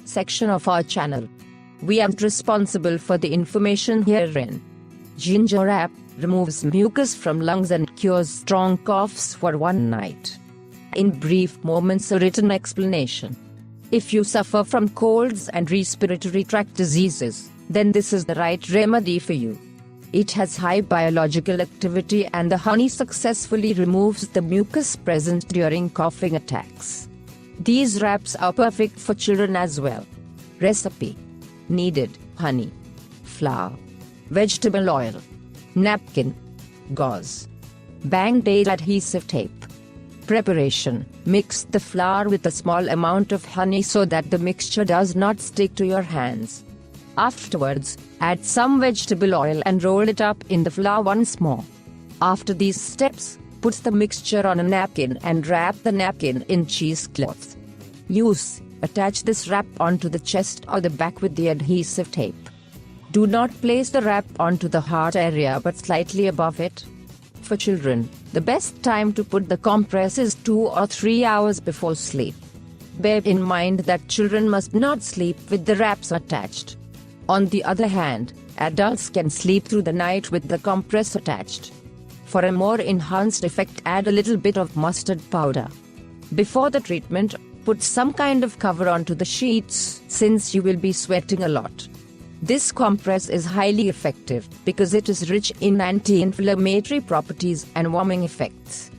Section of our channel. We are responsible for the information herein. Ginger Wrap removes mucus from lungs and cures strong coughs for one night. In brief moments, a written explanation. If you suffer from colds and respiratory tract diseases, then this is the right remedy for you. It has high biological activity and the honey successfully removes the mucus present during coughing attacks. These wraps are perfect for children as well. Recipe. Needed: honey, flour, vegetable oil, napkin, gauze, bandage adhesive tape. Preparation: mix the flour with a small amount of honey so that the mixture does not stick to your hands. Afterwards, add some vegetable oil and roll it up in the flour once more. After these steps, put the mixture on a napkin and wrap the napkin in cheesecloth. Use: attach this wrap onto the chest or the back with the adhesive tape. Do not place the wrap onto the heart area but slightly above it. For children, the best time to put the compress is 2 or 3 hours before sleep. Bear in mind that children must not sleep with the wraps attached. On the other hand, adults can sleep through the night with the compress attached. For a more enhanced effect, add a little bit of mustard powder. Before the treatment, put some kind of cover onto the sheets since you will be sweating a lot. This compress is highly effective because it is rich in anti-inflammatory properties and warming effects.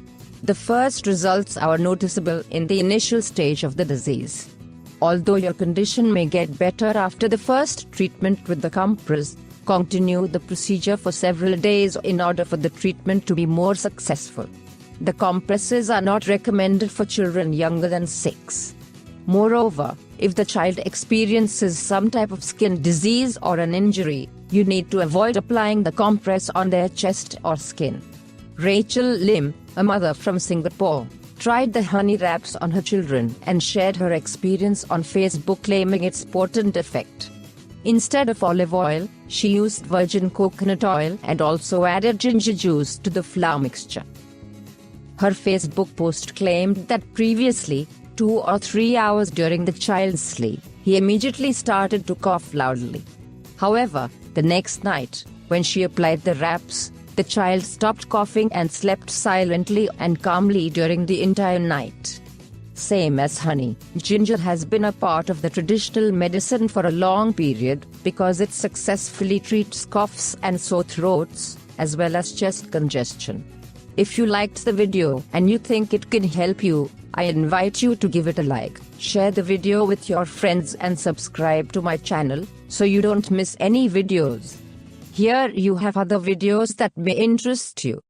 The first results are noticeable in the initial stage of the disease. Although your condition may get better after the first treatment with the compress, continue the procedure for several days in order for the treatment to be more successful. The compresses are not recommended for children younger than 6. Moreover, if the child experiences some type of skin disease or an injury, you need to avoid applying the compress on their chest or skin. Rachel Lim, a mother from Singapore, tried the honey wraps on her children and shared her experience on Facebook, claiming its potent effect. Instead of olive oil, she used virgin coconut oil and also added ginger juice to the flour mixture. Her Facebook post claimed that previously, 2 or 3 hours during the child's sleep, he immediately started to cough loudly. However, the next night, when she applied the wraps, the child stopped coughing and slept silently and calmly during the entire night. Same as honey, ginger has been a part of the traditional medicine for a long period because it successfully treats coughs and sore throats, as well as chest congestion. If you liked the video and you think it can help you, I invite you to give it a like, share the video with your friends and subscribe to my channel so you don't miss any videos. Here you have other videos that may interest you.